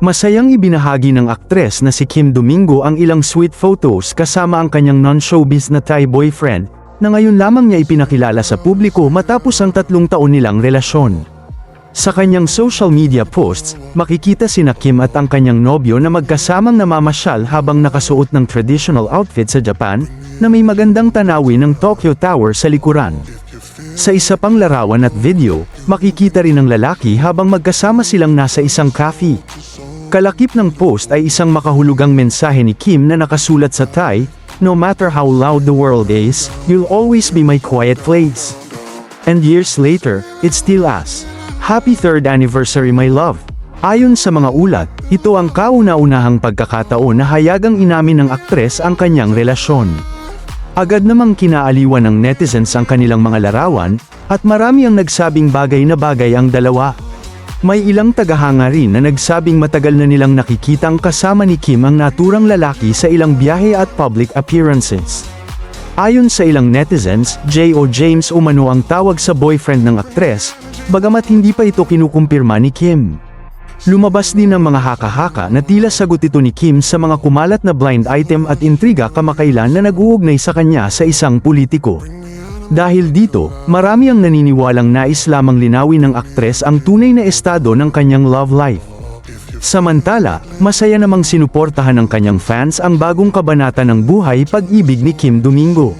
Masayang ibinahagi ng aktres na si Kim Domingo ang ilang sweet photos kasama ang kanyang non-showbiz na Thai boyfriend, na ngayon lamang niya ipinakilala sa publiko matapos ang 3 taon nilang relasyon. Sa kanyang social media posts, makikita sina Kim at ang kanyang nobyo na magkasamang namamasyal habang nakasuot ng traditional outfit sa Japan, na may magandang tanawin ng Tokyo Tower sa likuran. Sa isa pang larawan at video, makikita rin ang lalaki habang magkasama silang nasa isang cafe. Kalakip ng post ay isang makahulugang mensahe ni Kim na nakasulat sa Thai, "No matter how loud the world is, you'll always be my quiet place. And years later, it's still us. Happy 3rd anniversary my love." Ayon sa mga ulat, ito ang kauna-unahang pagkakataon na hayagang inamin ng aktres ang kanyang relasyon. Agad namang kinaaliwan ng netizens ang kanilang mga larawan, at marami ang nagsabing bagay na bagay ang dalawa. May ilang tagahanga rin na nagsabing matagal na nilang nakikitang kasama ni Kim ang naturang lalaki sa ilang biyahe at public appearances. Ayon sa ilang netizens, Jay o James umano ang tawag sa boyfriend ng aktres, bagamat hindi pa ito kinukumpirma ni Kim. Lumabas din ang mga haka-haka na tila sagot ito ni Kim sa mga kumalat na blind item at intriga kamakailan na nag-uugnay sa kanya sa isang politiko. Dahil dito, marami ang naniniwalang nais lamang linawin ng aktres ang tunay na estado ng kanyang love life. Samantala, masaya namang sinuportahan ng kanyang fans ang bagong kabanata ng buhay pag-ibig ni Kim Domingo.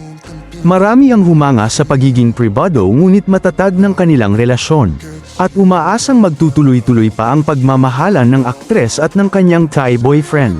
Marami ang humanga sa pagiging pribado ngunit matatag ng kanilang relasyon, at umaasang magtutuloy-tuloy pa ang pagmamahalan ng aktres at ng kanyang Thai boyfriend.